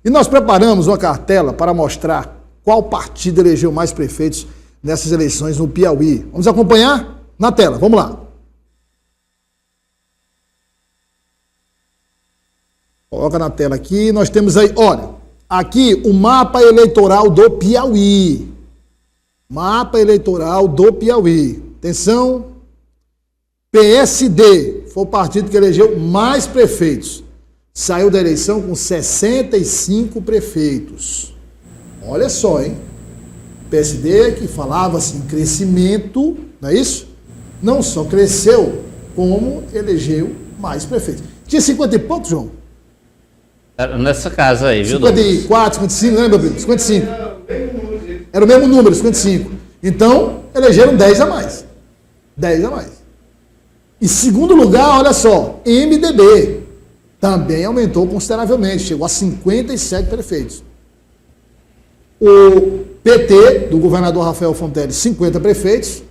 E nós preparamos uma cartela para mostrar qual partido elegeu mais prefeitos nessas eleições no Piauí. Vamos acompanhar na tela, vamos lá. Coloca na tela aqui, nós temos aí, olha, aqui o mapa eleitoral do Piauí. Mapa eleitoral do Piauí. Atenção, PSD foi o partido que elegeu mais prefeitos. Saiu da eleição com 65 prefeitos. Olha só, hein? PSD que falava assim, crescimento, não é isso? Não só cresceu, como elegeu mais prefeitos. Tinha 50 e poucos, João? Era nessa casa aí, viu, 54, 55, lembra, Brito? 55. Era o mesmo número, 55. Então, elegeram 10 a mais. 10 a mais. Em segundo lugar, olha só, MDB também aumentou consideravelmente, chegou a 57 prefeitos. O PT, do governador Rafael Fonteles, 50 prefeitos.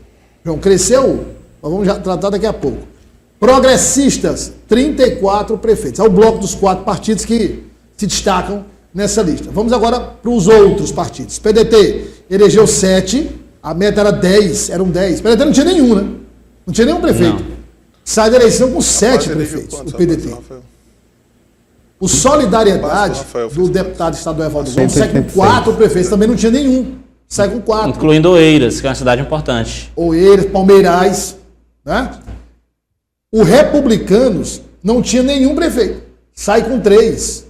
João, cresceu, nós vamos já tratar daqui a pouco. Progressistas, 34 prefeitos. É o bloco dos 4 partidos que se destacam nessa lista. Vamos agora para os outros partidos. PDT elegeu 7, a meta era 10, eram 10. PDT não tinha nenhum, né? Não tinha nenhum prefeito. Não. Sai da eleição com 7 prefeitos, o PDT. O Solidariedade, do deputado estadual Evaldo Gomes, sai com 4 prefeitos, também não tinha nenhum. Sai com 4. Incluindo Oeiras, que é uma cidade importante. Oeiras, Palmeirais, né? O Republicanos não tinha nenhum prefeito, sai com 3.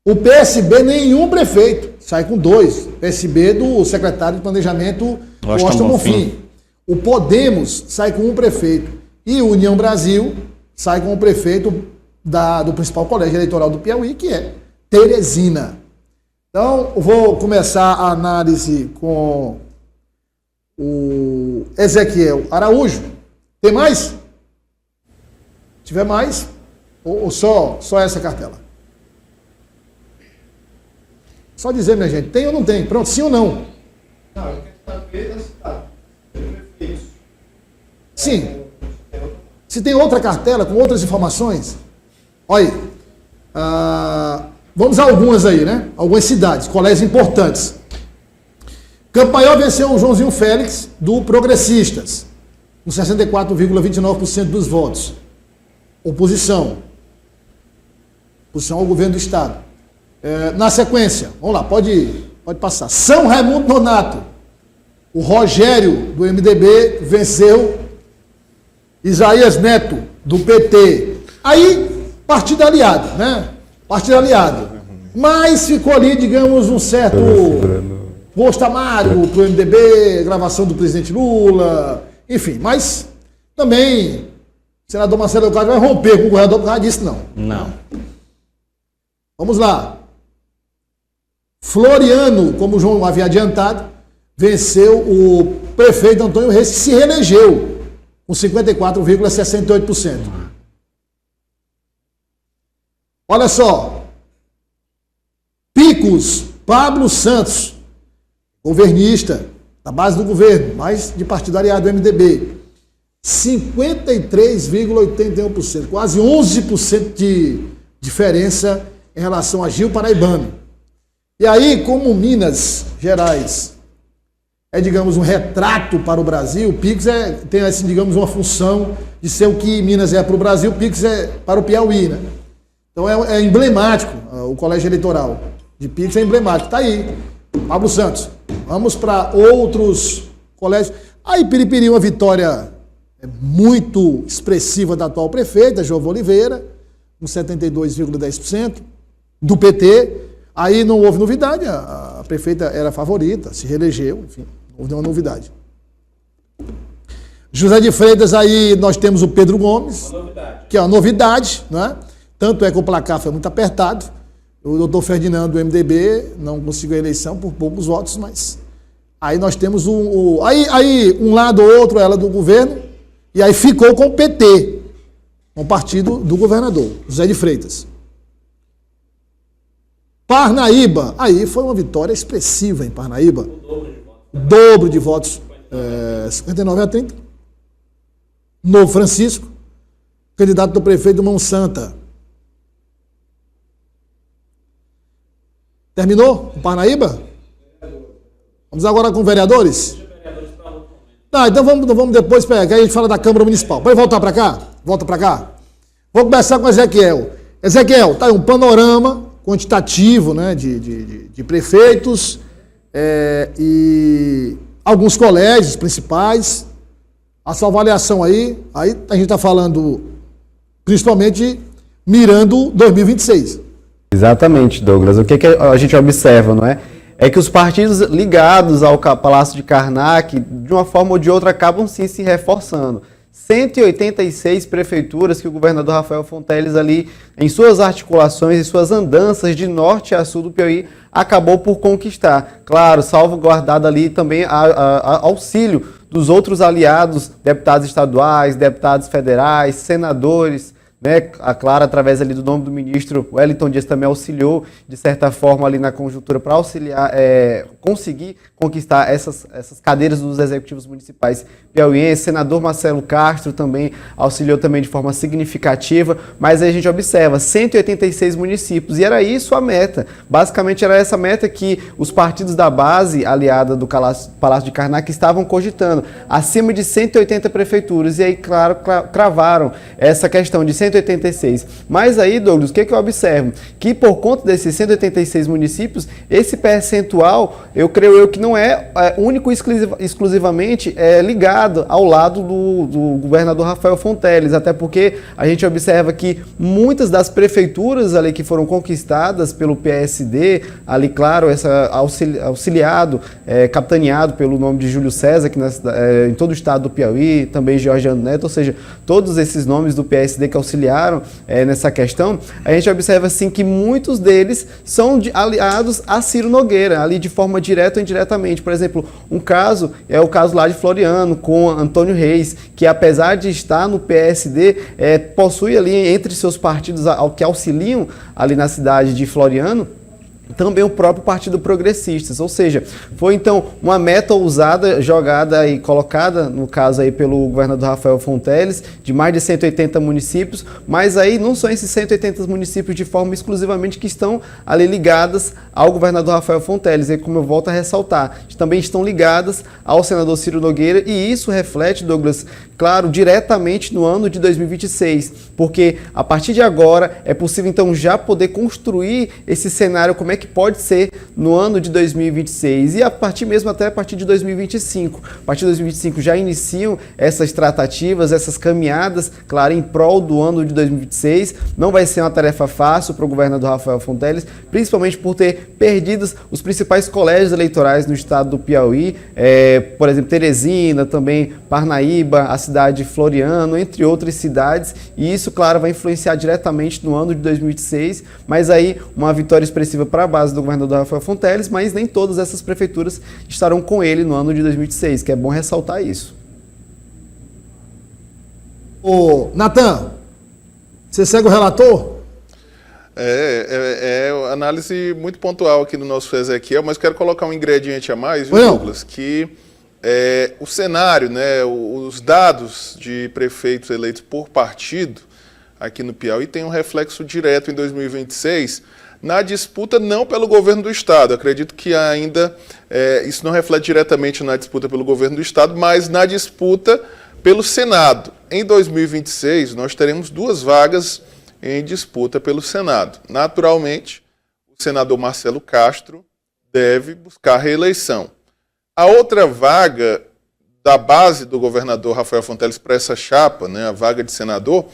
O PSB, nenhum prefeito, sai com 2. PSB do secretário de Planejamento, Washington Bonfim. O Podemos sai com 1 prefeito. E o União Brasil sai com o prefeito do principal colégio eleitoral do Piauí, que é Teresina. Então, eu vou começar a análise com o Ezequiel Araújo. Tem mais? Se tiver mais, ou só essa cartela? Só dizer, minha gente, tem ou não tem? Pronto, sim ou não? Não, eu quero saber da cidade. Sim. Se tem outra cartela com outras informações, olha aí. Vamos a algumas aí, né? Algumas cidades, colégios importantes. Campanhol venceu o Joãozinho Félix, do Progressistas, com 64,29% dos votos. Oposição ao governo do Estado. Na sequência, vamos lá, pode passar. São Raimundo Nonato. O Rogério, do MDB, venceu Isaías Neto, do PT. Aí, partido aliado, né? Partido aliado. Mas ficou ali, digamos, um certo gosto amargo para o MDB, gravação do presidente Lula, enfim. Mas também o senador Marcelo Castro vai romper com o governador por causa disso, não. Não. Vamos lá. Floriano, como o João havia adiantado, venceu o prefeito Antônio Reis, que se reelegeu com 54,68%. Olha só. Picos, Pablo Santos, governista, da base do governo, mas de partidariado do MDB. 53,81%, quase 11% de diferença em relação a Gil Paraibano. E aí, como Minas Gerais é, digamos, um retrato para o Brasil, o Pix tem, assim, digamos, uma função de ser o que Minas é para o Brasil, o Pix é para o Piauí, né? Então é emblemático, o colégio eleitoral de Pix é emblemático. Está aí, Pablo Santos. Vamos para outros colégios. Aí, Piripiri, uma vitória muito expressiva da atual prefeita, Jova Oliveira, com 72,10%, do PT. Aí não houve novidade, a prefeita era a favorita, se reelegeu, enfim, não houve nenhuma novidade. José de Freitas, aí nós temos o Pedro Gomes, que é uma novidade, né? Tanto é que o placar foi muito apertado. O doutor Ferdinando, do MDB, não conseguiu a eleição por poucos votos, mas aí nós temos aí um lado ou outro, ela do governo, e aí ficou com o PT, com o partido do governador, José de Freitas. Parnaíba, aí foi uma vitória expressiva em Parnaíba. O dobro de votos, 59-30. Novo Francisco, candidato do prefeito do Mão Santa. Terminou com Parnaíba? Vamos agora com vereadores? Tá, então vamos depois pegar, aí a gente fala da Câmara Municipal. Pode voltar para cá? Volta para cá. Vou começar com Ezequiel. Ezequiel, tá aí um panorama quantitativo, né, de prefeitos e alguns colégios principais. A sua avaliação aí a gente está falando principalmente mirando 2026. Exatamente, Douglas. O que a gente observa, não é? É que os partidos ligados ao Palácio de Karnak, de uma forma ou de outra, acabam sim se reforçando. 186 prefeituras que o governador Rafael Fonteles ali, em suas articulações e suas andanças de norte a sul do Piauí, acabou por conquistar. Claro, salvaguardado ali também auxílio dos outros aliados, deputados estaduais, deputados federais, senadores, né? Claro, através ali do nome do ministro, o Wellington Dias também auxiliou, de certa forma, ali na conjuntura para auxiliar, conseguir conquistar essas cadeiras dos executivos municipais piauienses. Senador Marcelo Castro também auxiliou também de forma significativa, mas aí a gente observa 186 municípios, e era isso a meta. Basicamente era essa meta que os partidos da base aliada do Palácio de Karnak estavam cogitando, acima de 180 prefeituras, e aí, claro, cravaram essa questão de 186. Mas aí, Douglas, o que eu observo? Que por conta desses 186 municípios, esse percentual, eu creio que não é único e exclusivamente ligado ao lado do governador Rafael Fonteles, até porque a gente observa que muitas das prefeituras ali que foram conquistadas pelo PSD, ali, claro, auxiliado, capitaneado pelo nome de Júlio César, que em todo o estado do Piauí, também Georgiano Neto, ou seja, todos esses nomes do PSD que auxiliaram nessa questão, a gente observa assim que muitos deles são aliados a Ciro Nogueira, ali de forma direta ou indiretamente. Por exemplo, um caso é o caso lá de Floriano, com Antônio Reis, que apesar de estar no PSD, possui ali entre seus partidos que auxiliam ali na cidade de Floriano, também o próprio Partido Progressistas, ou seja, foi então uma meta ousada, jogada e colocada, no caso aí pelo governador Rafael Fonteles, de mais de 180 municípios, mas aí não são esses 180 municípios de forma exclusivamente que estão ali ligadas ao governador Rafael Fonteles, e como eu volto a ressaltar, também estão ligadas ao senador Ciro Nogueira, e isso reflete, Douglas, claro, diretamente no ano de 2026, porque a partir de agora é possível então já poder construir esse cenário, como é que pode ser no ano de 2026 e até a partir de 2025. A partir de 2025 já iniciam essas tratativas, essas caminhadas, claro, em prol do ano de 2026. Não vai ser uma tarefa fácil para o governador Rafael Fonteles, principalmente por ter perdido os principais colégios eleitorais no estado do Piauí, por exemplo, Teresina, também Parnaíba, a cidade de Floriano, entre outras cidades, e isso, claro, vai influenciar diretamente no ano de 2026, mas aí uma vitória expressiva para a base do governador Rafael Fonteles, mas nem todas essas prefeituras estarão com ele no ano de 2026, que é bom ressaltar isso. Ô, Natan, você segue o relator? É análise muito pontual aqui do nosso Ezequiel, mas quero colocar um ingrediente a mais, viu, Douglas, que o cenário, né, os dados de prefeitos eleitos por partido aqui no Piauí tem um reflexo direto em 2026 na disputa não pelo governo do Estado. Acredito que ainda isso não reflete diretamente na disputa pelo governo do Estado, mas na disputa pelo Senado. Em 2026, nós teremos 2 vagas em disputa pelo Senado. Naturalmente, o senador Marcelo Castro deve buscar reeleição. A outra vaga da base do governador Rafael Fonteles para essa chapa, né, a vaga de senador,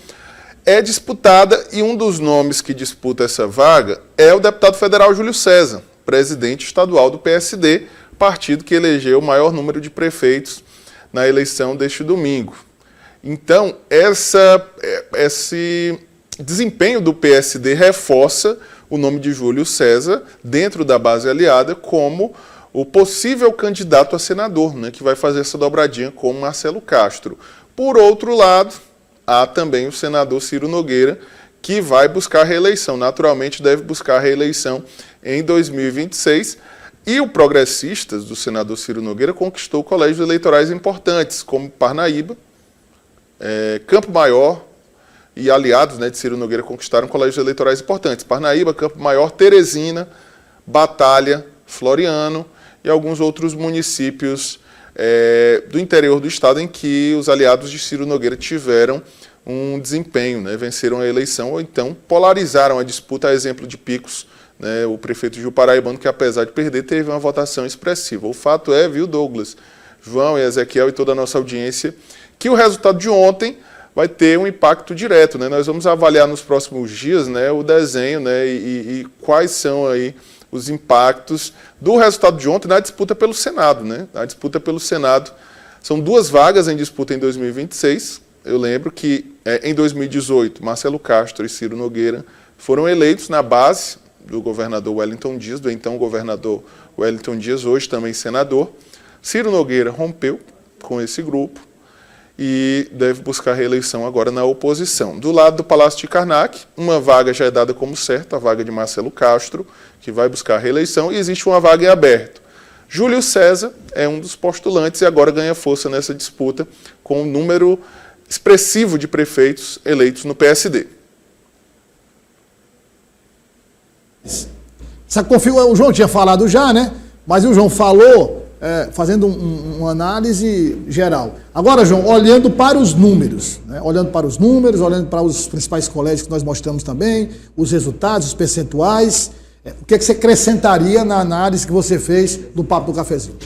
é disputada, e um dos nomes que disputa essa vaga é o deputado federal Júlio César, presidente estadual do PSD, partido que elegeu o maior número de prefeitos na eleição deste domingo. Então, esse desempenho do PSD reforça o nome de Júlio César dentro da base aliada como o possível candidato a senador, né, que vai fazer essa dobradinha com Marcelo Castro. Por outro lado, há também o senador Ciro Nogueira, que vai buscar reeleição. Naturalmente, deve buscar reeleição em 2026. E o Progressistas, do senador Ciro Nogueira, conquistou colégios eleitorais importantes, como Parnaíba, Campo Maior, e aliados, né, de Ciro Nogueira conquistaram colégios eleitorais importantes. Parnaíba, Campo Maior, Teresina, Batalha, Floriano e alguns outros municípios do interior do estado em que os aliados de Ciro Nogueira tiveram um desempenho, né, venceram a eleição ou então polarizaram a disputa, a exemplo de Picos, né, o prefeito Gil Paraibano, que apesar de perder, teve uma votação expressiva. O fato é, viu, Douglas, João e Ezequiel e toda a nossa audiência, que o resultado de ontem vai ter um impacto direto, né? Nós vamos avaliar nos próximos dias, né, o desenho, né, e quais são aí os impactos do resultado de ontem na disputa pelo Senado, né? A disputa pelo Senado são 2 vagas em disputa em 2026. Eu lembro que em 2018 Marcelo Castro e Ciro Nogueira foram eleitos na base do governador Wellington Dias, do então governador Wellington Dias, hoje também senador. Ciro Nogueira rompeu com esse grupo e deve buscar reeleição agora na oposição. Do lado do Palácio de Karnak, uma vaga já é dada como certa, a vaga de Marcelo Castro, que vai buscar a reeleição, e existe uma vaga em aberto. Júlio César é um dos postulantes e agora ganha força nessa disputa com um número expressivo de prefeitos eleitos no PSD. O João tinha falado já, né? Mas o João falou fazendo uma análise geral. Agora, João, olhando para os números, né? Olhando para os principais colégios que nós mostramos também, os resultados, os percentuais, o que você acrescentaria na análise que você fez do Papo do Cafezinho?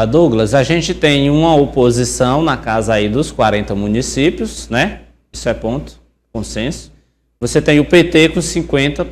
Douglas, a gente tem uma oposição na casa aí dos 40 municípios, né? Isso é ponto, consenso. Você tem o PT com 50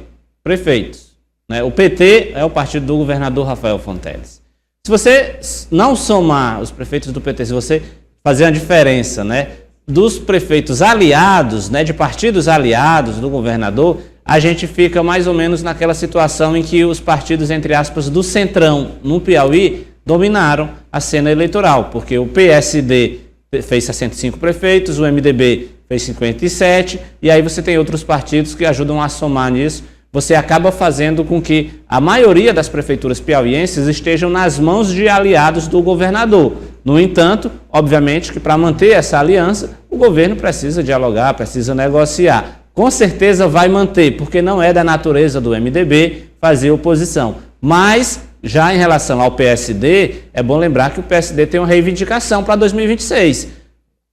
prefeitos, né? O PT é o partido do governador Rafael Fonteles. Se você não somar os prefeitos do PT, se você fazer a diferença, né, dos prefeitos aliados, né, de partidos aliados do governador, a gente fica mais ou menos naquela situação em que os partidos, entre aspas, do Centrão, no Piauí, dominaram a cena eleitoral, porque o PSD fez 65 prefeitos, o MDB fez 57, e aí você tem outros partidos que ajudam a somar nisso. Você acaba fazendo com que a maioria das prefeituras piauienses estejam nas mãos de aliados do governador. No entanto, obviamente que para manter essa aliança, o governo precisa dialogar, precisa negociar. Com certeza vai manter, porque não é da natureza do MDB fazer oposição. Mas, já em relação ao PSD, é bom lembrar que o PSD tem uma reivindicação para 2026. O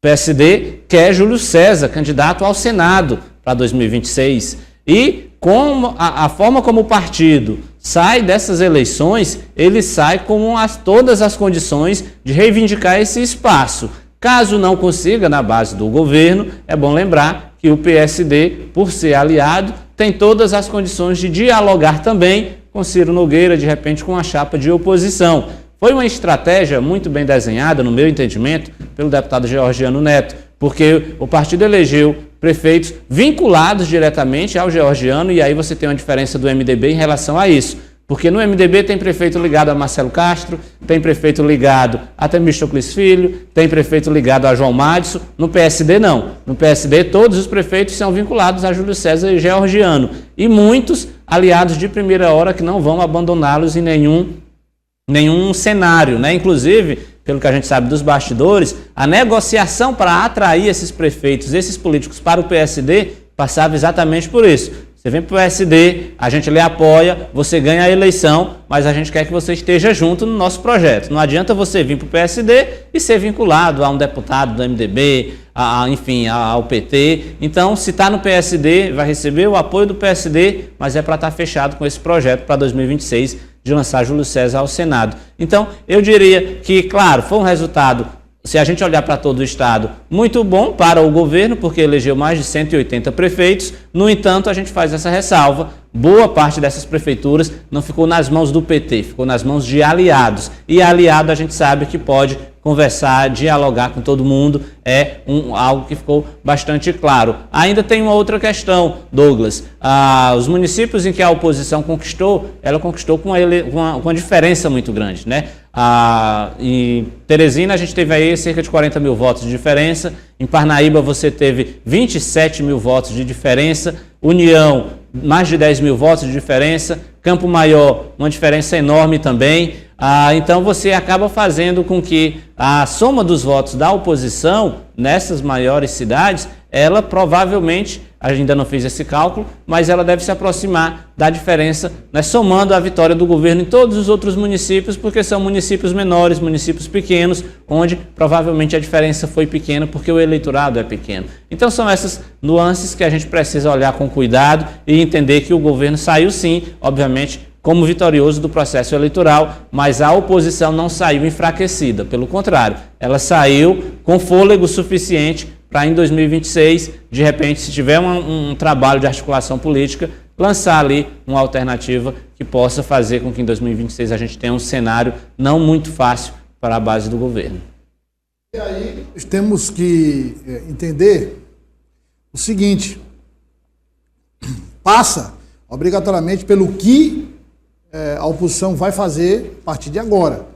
PSD quer Júlio César, candidato ao Senado para 2026. E com a forma como o partido sai dessas eleições, ele sai com todas as condições de reivindicar esse espaço. Caso não consiga, na base do governo, é bom lembrar que o PSD, por ser aliado, tem todas as condições de dialogar também com Ciro Nogueira, de repente com a chapa de oposição. Foi uma estratégia muito bem desenhada, no meu entendimento, pelo deputado Georgiano Neto, porque o partido elegeu prefeitos vinculados diretamente ao Georgiano, e aí você tem uma diferença do MDB em relação a isso. Porque no MDB tem prefeito ligado a Marcelo Castro, tem prefeito ligado a Temístocles Filho, tem prefeito ligado a João Madison. No PSD não. No PSD todos os prefeitos são vinculados a Júlio César e Georgiano. E muitos aliados de primeira hora que não vão abandoná-los em nenhum cenário, né? Inclusive, pelo que a gente sabe dos bastidores, a negociação para atrair esses prefeitos, esses políticos para o PSD, passava exatamente por isso. Você vem para o PSD, a gente lhe apoia, você ganha a eleição, mas a gente quer que você esteja junto no nosso projeto. Não adianta você vir para o PSD e ser vinculado a um deputado do MDB, enfim, ao PT. Então, se está no PSD, vai receber o apoio do PSD, mas é para estar fechado com esse projeto para 2026, de lançar Júlio César ao Senado. Então, eu diria que, claro, foi um resultado, se a gente olhar para todo o estado, muito bom para o governo, porque elegeu mais de 180 prefeitos. No entanto, a gente faz essa ressalva: boa parte dessas prefeituras não ficou nas mãos do PT, ficou nas mãos de aliados. E aliado a gente sabe que pode conversar, dialogar com todo mundo, algo que ficou bastante claro. Ainda tem uma outra questão, Douglas. Os municípios em que a oposição conquistou, ela conquistou com uma diferença muito grande, né? Em Teresina a gente teve aí cerca de 40 mil votos de diferença, em Parnaíba você teve 27 mil votos de diferença, União mais de 10 mil votos de diferença, Campo Maior uma diferença enorme também. Então você acaba fazendo com que a soma dos votos da oposição nessas maiores cidades, ela provavelmente ainda não fiz esse cálculo, mas ela deve se aproximar da diferença, né, somando a vitória do governo em todos os outros municípios, porque são municípios menores, municípios pequenos, onde provavelmente a diferença foi pequena porque o eleitorado é pequeno. Então são essas nuances que a gente precisa olhar com cuidado e entender que o governo saiu sim, obviamente, como vitorioso do processo eleitoral, mas a oposição não saiu enfraquecida, pelo contrário, ela saiu com fôlego suficiente para em 2026, de repente, se tiver um trabalho de articulação política, lançar ali uma alternativa que possa fazer com que em 2026 a gente tenha um cenário não muito fácil para a base do governo. E aí temos que entender o seguinte, passa obrigatoriamente pelo que a oposição vai fazer a partir de agora.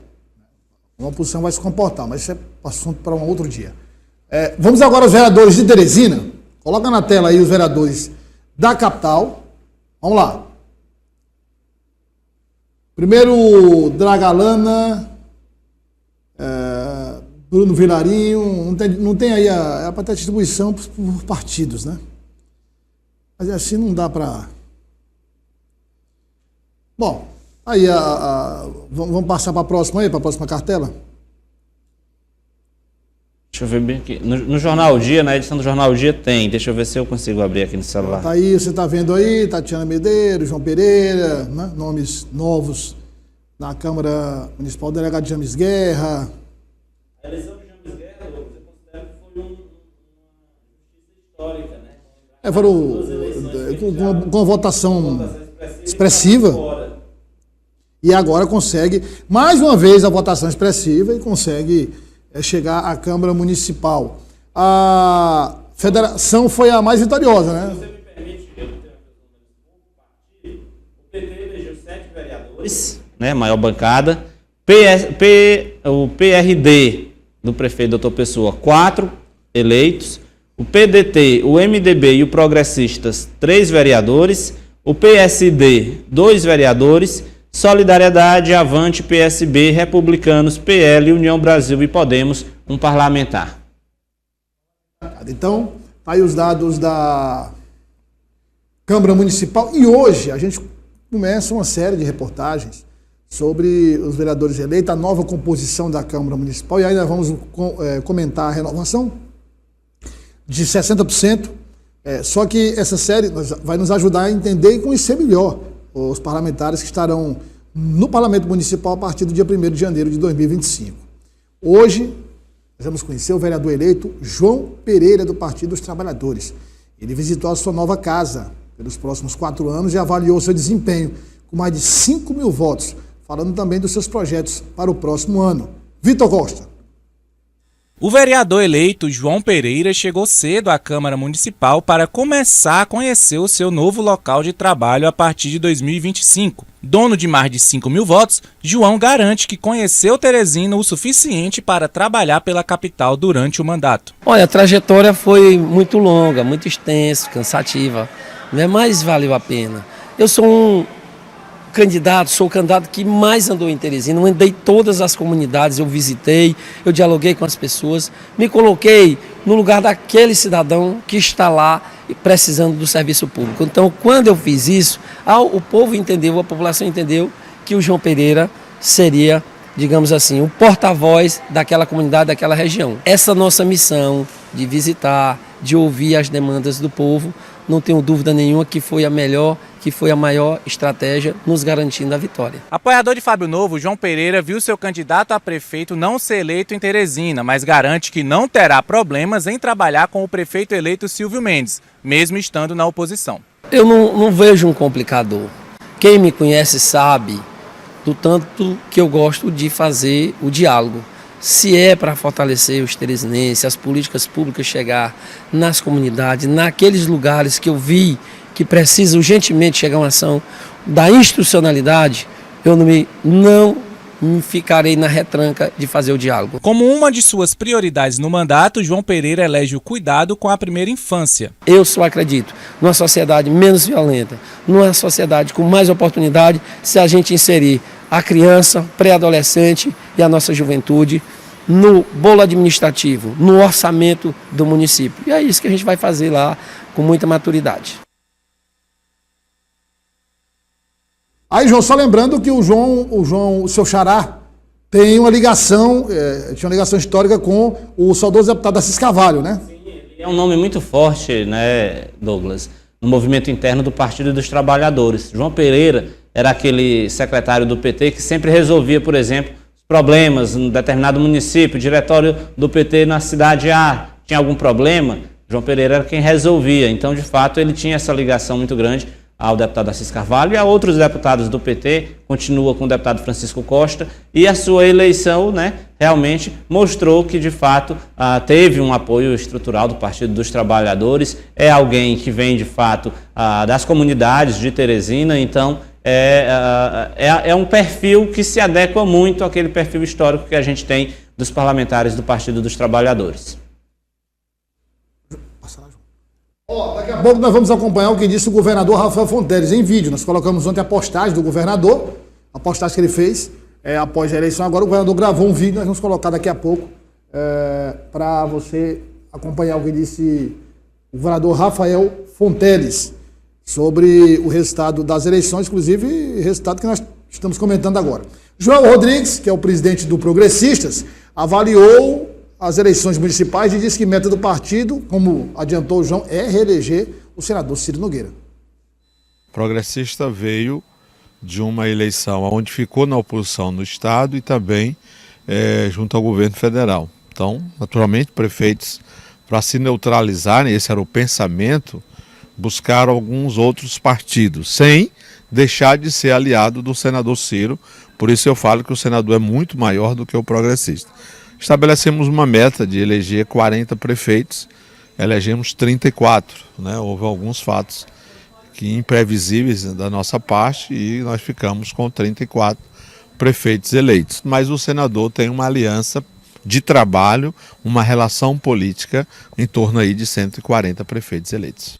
A oposição vai se comportar, mas isso é assunto para um outro dia. Vamos agora aos vereadores de Teresina. Coloca na tela aí os vereadores da capital. Vamos lá. Primeiro, Dragalana, Bruno Vilarinho. Não tem aí é para ter distribuição por partidos, né? Mas assim não dá para... Bom, aí vamos passar para a próxima cartela? Deixa eu ver bem aqui. No Jornal Dia, na edição do Jornal Dia tem. Deixa eu ver se eu consigo abrir aqui no celular. Tá aí, você está vendo aí, Tatiana Medeiros, João Pereira, né? Nomes novos na Câmara Municipal, o delegado James Guerra. A eleição de James Guerra, eu considero que foi uma justiça histórica, né? Com uma votação expressiva. E agora consegue, mais uma vez, a votação expressiva e consegue chegar à Câmara Municipal. A federação foi a mais vitoriosa, né? Se você me permite, eu tenho o PT elegeu 7 vereadores, né, maior bancada. O PRD do prefeito Dr. Pessoa, 4 eleitos. O PDT, o MDB e o Progressistas, 3 vereadores. O PSD, 2 vereadores. Solidariedade, Avante, PSB, Republicanos, PL, União Brasil e Podemos, um parlamentar. Então, tá aí os dados da Câmara Municipal. E hoje a gente começa uma série de reportagens sobre os vereadores eleitos, a nova composição da Câmara Municipal. E aí nós vamos comentar a renovação de 60%. Só que essa série vai nos ajudar a entender e conhecer melhor os parlamentares que estarão no Parlamento Municipal a partir do dia 1º de janeiro de 2025. Hoje, nós vamos conhecer o vereador eleito João Pereira, do Partido dos Trabalhadores. Ele visitou a sua nova casa pelos próximos 4 anos e avaliou seu desempenho com mais de 5.000 votos, falando também dos seus projetos para o próximo ano. Vitor Costa. O vereador eleito João Pereira chegou cedo à Câmara Municipal para começar a conhecer o seu novo local de trabalho a partir de 2025. Dono de mais de 5.000 votos, João garante que conheceu Teresina o suficiente para trabalhar pela capital durante o mandato. Olha, a trajetória foi muito longa, muito extensa, cansativa, né? Mas valeu a pena. Eu sou o candidato que mais andou em Teresina, eu andei todas as comunidades, eu visitei, eu dialoguei com as pessoas, me coloquei no lugar daquele cidadão que está lá precisando do serviço público. Então, quando eu fiz isso, o povo entendeu, a população entendeu que o João Pereira seria, digamos assim, o porta-voz daquela comunidade, daquela região. Essa nossa missão de visitar, de ouvir as demandas do povo, não tenho dúvida nenhuma que foi a melhor, que foi a maior estratégia nos garantindo a vitória. Apoiador de Fábio Novo, João Pereira viu seu candidato a prefeito não ser eleito em Teresina, mas garante que não terá problemas em trabalhar com o prefeito eleito Silvio Mendes, mesmo estando na oposição. Eu não vejo um complicador. Quem me conhece sabe do tanto que eu gosto de fazer o diálogo. Se é para fortalecer os teresinenses, as políticas públicas chegar nas comunidades, naqueles lugares que eu vi que precisa urgentemente chegar uma ação da institucionalidade, eu não ficarei na retranca de fazer o diálogo. Como uma de suas prioridades no mandato, João Pereira elege o cuidado com a primeira infância. Eu só acredito numa sociedade menos violenta, numa sociedade com mais oportunidade, se a gente inserir a criança, pré-adolescente e a nossa juventude no bolo administrativo, no orçamento do município. E é isso que a gente vai fazer lá com muita maturidade. Aí, João, só lembrando que o seu xará, tem uma ligação, tinha uma ligação histórica com o saudoso deputado Assis Carvalho, né? É um nome muito forte, né, Douglas, no movimento interno do Partido dos Trabalhadores. João Pereira era aquele secretário do PT que sempre resolvia, por exemplo, os problemas em determinado município, o diretório do PT na cidade A tinha algum problema, João Pereira era quem resolvia. Então, de fato, ele tinha essa ligação muito grande ao deputado Assis Carvalho e a outros deputados do PT, continua com o deputado Francisco Costa, e a sua eleição, né, realmente mostrou que, de fato, teve um apoio estrutural do Partido dos Trabalhadores, é alguém que vem, de fato, das comunidades de Teresina, então é um perfil que se adequa muito àquele perfil histórico que a gente tem dos parlamentares do Partido dos Trabalhadores. Daqui a pouco nós vamos acompanhar o que disse o governador Rafael Fonteles em vídeo. Nós colocamos ontem a postagem do governador, a postagem que ele fez após a eleição. Agora o governador gravou um vídeo, nós vamos colocar daqui a pouco para você acompanhar o que disse o governador Rafael Fonteles sobre o resultado das eleições, inclusive resultado que nós estamos comentando agora. João Rodrigues, que é o presidente do Progressistas, avaliou as eleições municipais e disse que meta do partido, como adiantou o João, é reeleger o senador Ciro Nogueira. O Progressista veio de uma eleição onde ficou na oposição no Estado e também junto ao governo federal. Então, naturalmente, prefeitos, para se neutralizarem, esse era o pensamento, buscaram alguns outros partidos, sem deixar de ser aliado do senador Ciro. Por isso eu falo que o senador é muito maior do que o progressista. Estabelecemos uma meta de eleger 40 prefeitos, elegemos 34, né? Houve alguns fatos imprevisíveis da nossa parte e nós ficamos com 34 prefeitos eleitos. Mas o senador tem uma aliança de trabalho, uma relação política em torno aí de 140 prefeitos eleitos.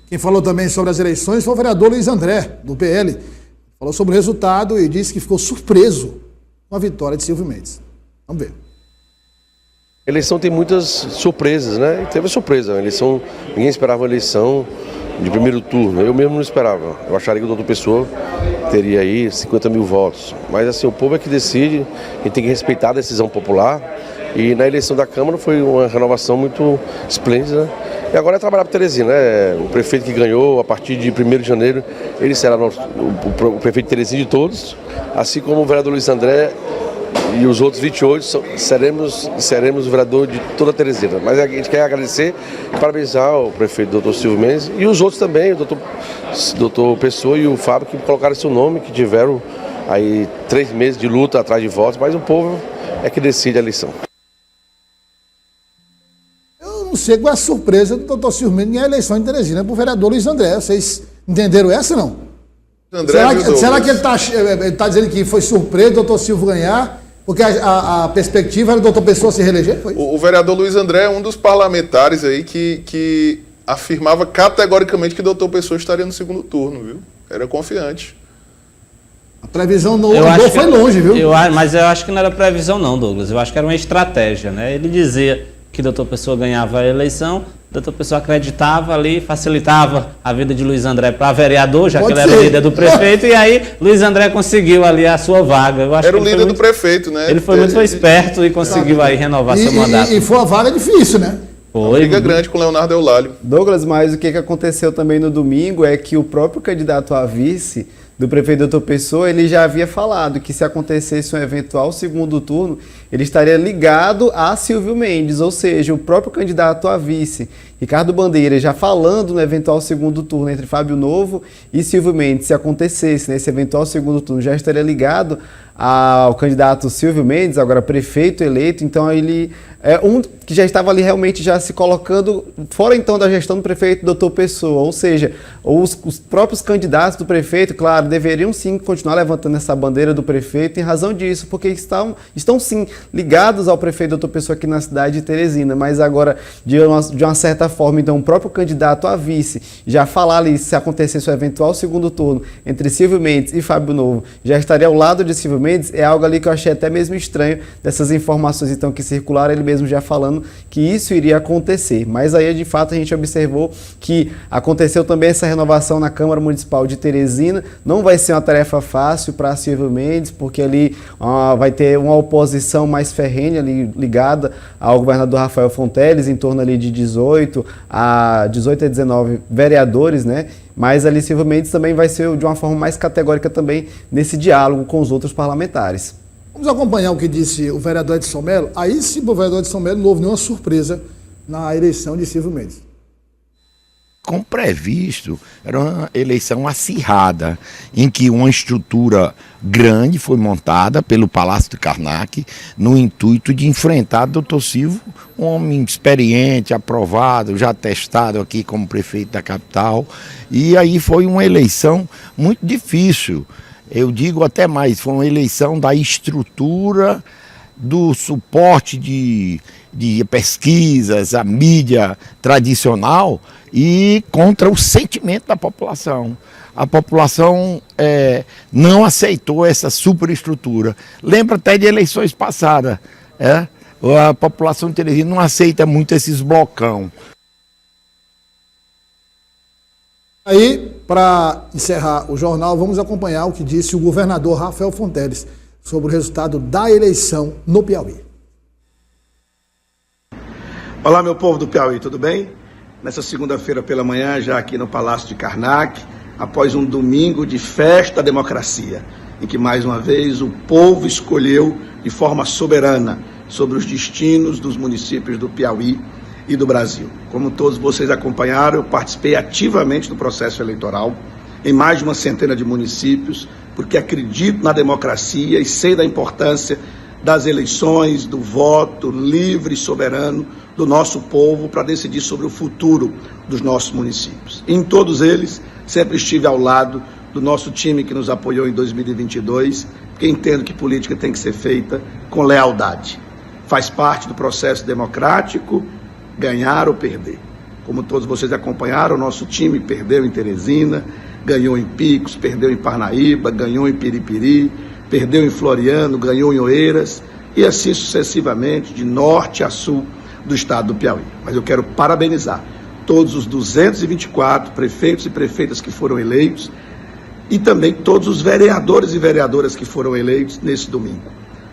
Quem falou também sobre as eleições foi o vereador Luiz André, do PL. Falou sobre o resultado e disse que ficou surpreso com a vitória de Silvio Mendes. Vamos ver. A eleição tem muitas surpresas, né? E teve surpresa. A eleição, ninguém esperava a eleição de primeiro turno. Eu mesmo não esperava. Eu acharia que o doutor Pessoa teria aí 50 mil votos. Mas assim, o povo é que decide e tem que respeitar a decisão popular. E na eleição da Câmara foi uma renovação muito esplêndida. E agora é trabalhar para Teresina, né? O prefeito que ganhou a partir de 1º de janeiro, ele será o prefeito de Teresina de todos, assim como o vereador Luiz André e os outros 28 seremos o vereador de toda a Teresina. Mas a gente quer agradecer e parabenizar o prefeito doutor Silvio Mendes e os outros também, o doutor Pessoa e o Fábio, que colocaram seu nome, que tiveram aí 3 meses de luta atrás de votos, mas o povo é que decide a eleição. Não sei qual é a surpresa do doutor Silvio Mendes ganhar a eleição em Teresina para o vereador Luiz André. Vocês entenderam essa, não? Será que ele está dizendo que foi surpresa o doutor Silvio ganhar, porque a perspectiva era o doutor Pessoa se reeleger? Foi? O vereador Luiz André é um dos parlamentares aí que afirmava categoricamente que o doutor Pessoa estaria no segundo turno, viu? Era confiante. A previsão não foi longe, viu? Mas eu acho que não era previsão não, Douglas. Eu acho que era uma estratégia, né? Ele dizia que o doutor Pessoa ganhava a eleição, o doutor Pessoa acreditava ali, facilitava a vida de Luiz André para vereador, já que ele era o líder do prefeito, e aí Luiz André conseguiu ali a sua vaga. Eu acho era que o líder do prefeito, né? Ele foi muito esperto e conseguiu aí renovar seu mandato. E foi uma vaga difícil, né? Foi. Briga grande com o Leonardo Eulálio. Douglas, mas o que aconteceu também no domingo é que o próprio candidato a vice do prefeito doutor Pessoa, ele já havia falado que se acontecesse um eventual segundo turno, ele estaria ligado a Silvio Mendes, ou seja, o próprio candidato a vice, Ricardo Bandeira, já falando no eventual segundo turno entre Fábio Novo e Silvio Mendes, se acontecesse nesse eventual segundo turno, já estaria ligado ao candidato Silvio Mendes, agora prefeito eleito, então ele é um que já estava ali realmente já se colocando fora então da gestão do prefeito doutor Pessoa, ou seja, os próprios candidatos do prefeito, claro, deveriam sim continuar levantando essa bandeira do prefeito em razão disso, porque estão sim ligados ao prefeito Doutor Pessoa aqui na cidade de Teresina, mas agora, de uma certa forma, então o próprio candidato a vice já falar ali, se acontecesse o eventual segundo turno entre Silvio Mendes e Fábio Novo, já estaria ao lado de Silvio Mendes, é algo ali que eu achei até mesmo estranho, dessas informações então que circularam, ele mesmo já falando que isso iria acontecer, mas aí de fato a gente observou que aconteceu também essa renovação na Câmara Municipal de Teresina. Não vai ser uma tarefa fácil para Silvio Mendes, porque ali vai ter uma oposição mais ferrenha ali, ligada ao governador Rafael Fonteles, em torno ali de 18 a 19 vereadores, né? Mas ali Silvio Mendes também vai ser de uma forma mais categórica também nesse diálogo com os outros parlamentares. Vamos acompanhar o que disse o vereador Edson Mello. Aí sim, o vereador Edson Mello não houve nenhuma surpresa na eleição de Silvio Mendes. Como previsto, era uma eleição acirrada, em que uma estrutura grande foi montada pelo Palácio de Karnak, no intuito de enfrentar o Dr. Silvio, um homem experiente, aprovado, já testado aqui como prefeito da capital, e aí foi uma eleição muito difícil. Eu digo até mais, foi uma eleição da estrutura, do suporte de pesquisas, a mídia tradicional e contra o sentimento da população. A população não aceitou essa superestrutura. Lembra até de eleições passadas. A população de Teresina não aceita muito esses blocão. Aí, para encerrar o jornal, vamos acompanhar o que disse o governador Rafael Fonteles sobre o resultado da eleição no Piauí. Olá, meu povo do Piauí, tudo bem? Nessa segunda-feira pela manhã, já aqui no Palácio de Karnak, após um domingo de festa da democracia, em que mais uma vez o povo escolheu de forma soberana sobre os destinos dos municípios do Piauí e do Brasil. Como todos vocês acompanharam, eu participei ativamente do processo eleitoral em mais de uma centena de municípios, porque acredito na democracia e sei da importância das eleições, do voto livre e soberano do nosso povo para decidir sobre o futuro dos nossos municípios. Em todos eles, sempre estive ao lado do nosso time que nos apoiou em 2022, porque entendo que política tem que ser feita com lealdade. Faz parte do processo democrático ganhar ou perder. Como todos vocês acompanharam, o nosso time perdeu em Teresina, ganhou em Picos, perdeu em Parnaíba, ganhou em Piripiri, perdeu em Floriano, ganhou em Oeiras e assim sucessivamente, de norte a sul do estado do Piauí. Mas eu quero parabenizar todos os 224 prefeitos e prefeitas que foram eleitos e também todos os vereadores e vereadoras que foram eleitos nesse domingo.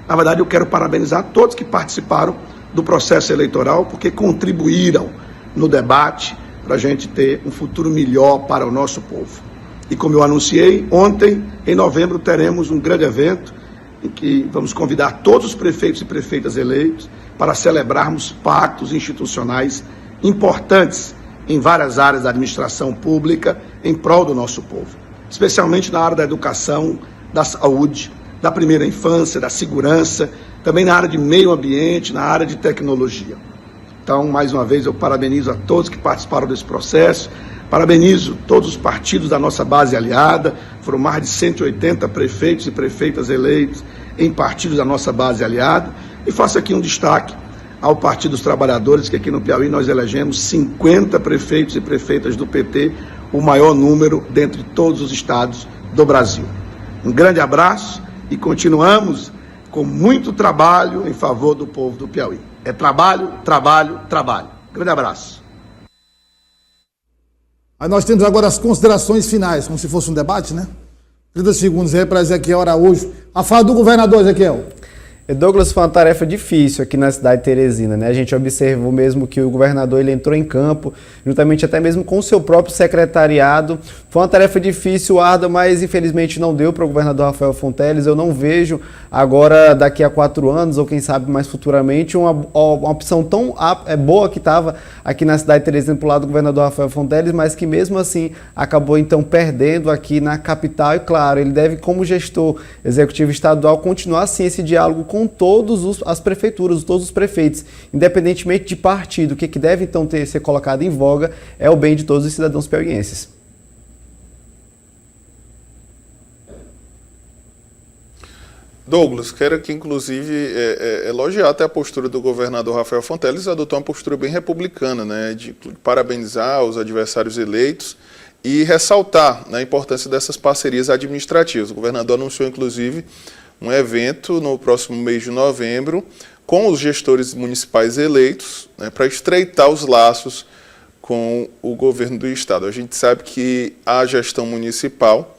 Na verdade, eu quero parabenizar todos que participaram do processo eleitoral porque contribuíram no debate para a gente ter um futuro melhor para o nosso povo. E como eu anunciei, ontem, em novembro, teremos um grande evento em que vamos convidar todos os prefeitos e prefeitas eleitos para celebrarmos pactos institucionais importantes em várias áreas da administração pública em prol do nosso povo, especialmente na área da educação, da saúde, da primeira infância, da segurança, também na área de meio ambiente, na área de tecnologia. Então, mais uma vez, eu parabenizo a todos que participaram desse processo, parabenizo todos os partidos da nossa base aliada, foram mais de 180 prefeitos e prefeitas eleitos em partidos da nossa base aliada, e faço aqui um destaque ao Partido dos Trabalhadores, que aqui no Piauí nós elegemos 50 prefeitos e prefeitas do PT, o maior número dentre todos os estados do Brasil. Um grande abraço e continuamos com muito trabalho em favor do povo do Piauí. É trabalho, trabalho, trabalho. Grande abraço. Aí nós temos agora as considerações finais, como se fosse um debate, né? 30 segundos aí para Ezequiel Araújo. A fala do governador, Ezequiel. Douglas, foi uma tarefa difícil aqui na cidade de Teresina, né? A gente observou mesmo que o governador ele entrou em campo, juntamente até mesmo com o seu próprio secretariado. Foi uma tarefa difícil, árdua, mas infelizmente não deu para o governador Rafael Fonteles. Eu não vejo agora, daqui a 4 anos, ou quem sabe mais futuramente, uma opção tão boa que estava aqui na cidade de Teresina para o lado do governador Rafael Fonteles, mas que mesmo assim acabou então perdendo aqui na capital. E claro, ele deve, como gestor executivo estadual, continuar assim esse diálogo com todas as prefeituras, todos os prefeitos, independentemente de partido. O que deve então ser colocado em voga é o bem de todos os cidadãos piauienses. Douglas, quero aqui, inclusive, elogiar até a postura do governador Rafael Fonteles, adotou uma postura bem republicana, né, de parabenizar os adversários eleitos e ressaltar, né, a importância dessas parcerias administrativas. O governador anunciou, inclusive, um evento no próximo mês de novembro com os gestores municipais eleitos, né, para estreitar os laços com o governo do estado. A gente sabe que a gestão municipal,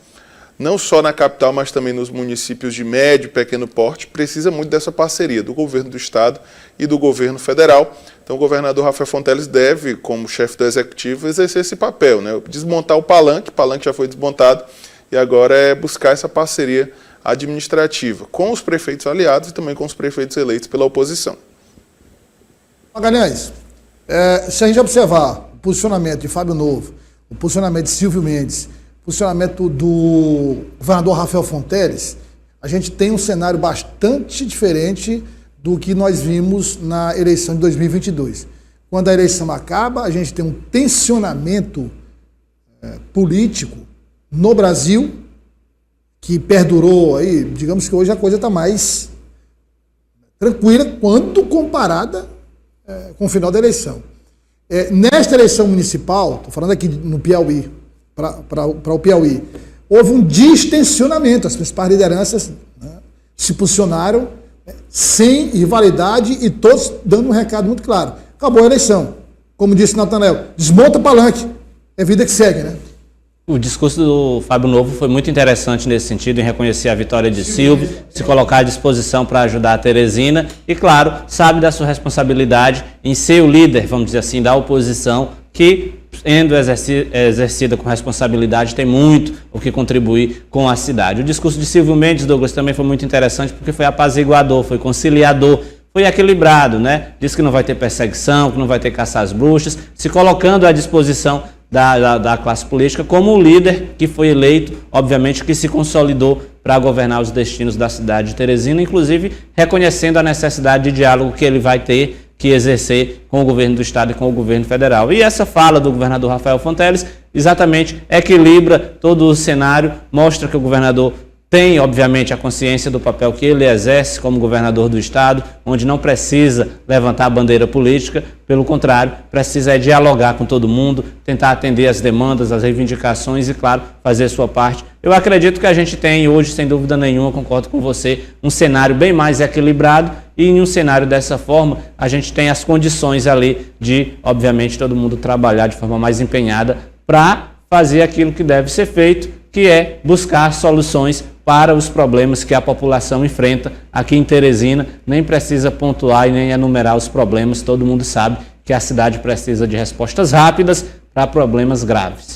não só na capital, mas também nos municípios de médio e pequeno porte, precisa muito dessa parceria do governo do estado e do governo federal. Então o governador Rafael Fonteles deve, como chefe do executivo, exercer esse papel, né? Desmontar o palanque já foi desmontado, e agora é buscar essa parceria administrativa com os prefeitos aliados e também com os prefeitos eleitos pela oposição. Magalhães, se a gente observar o posicionamento de Fábio Novo, o posicionamento de Silvio Mendes, funcionamento do governador Rafael Fonteles, a gente tem um cenário bastante diferente do que nós vimos na eleição de 2022. Quando a eleição acaba, a gente tem um tensionamento político no Brasil que perdurou aí, digamos que hoje a coisa está mais tranquila quando comparada com o final da eleição. Nesta eleição municipal, estou falando aqui no Piauí, para o Piauí, houve um distensionamento, as principais lideranças, né, se posicionaram sem rivalidade e todos dando um recado muito claro. Acabou a eleição. Como disse Natanael, desmonta o palanque, é vida que segue, né? O discurso do Fábio Novo foi muito interessante nesse sentido, em reconhecer a vitória de Silvio, se colocar à disposição para ajudar a Teresina e, claro, sabe da sua responsabilidade em ser o líder, vamos dizer assim, da oposição, que, sendo exercida com responsabilidade, tem muito o que contribuir com a cidade. O discurso de Silvio Mendes, Douglas, também foi muito interessante porque foi apaziguador, foi conciliador, foi equilibrado, né? Diz que não vai ter perseguição, que não vai ter caça às bruxas, se colocando à disposição da classe política como o líder que foi eleito, obviamente que se consolidou para governar os destinos da cidade de Teresina, inclusive reconhecendo a necessidade de diálogo que ele vai ter que exercer com o governo do estado e com o governo federal. E essa fala do governador Rafael Fonteles exatamente equilibra todo o cenário, mostra que o governador tem, obviamente, a consciência do papel que ele exerce como governador do estado, onde não precisa levantar a bandeira política, pelo contrário, precisa dialogar com todo mundo, tentar atender as demandas, as reivindicações e, claro, fazer a sua parte. Eu acredito que a gente tem hoje, sem dúvida nenhuma, concordo com você, um cenário bem mais equilibrado e em um cenário dessa forma, a gente tem as condições ali de, obviamente, todo mundo trabalhar de forma mais empenhada para fazer aquilo que deve ser feito, que é buscar soluções para os problemas que a população enfrenta aqui em Teresina. Nem precisa pontuar e nem enumerar os problemas, todo mundo sabe que a cidade precisa de respostas rápidas para problemas graves.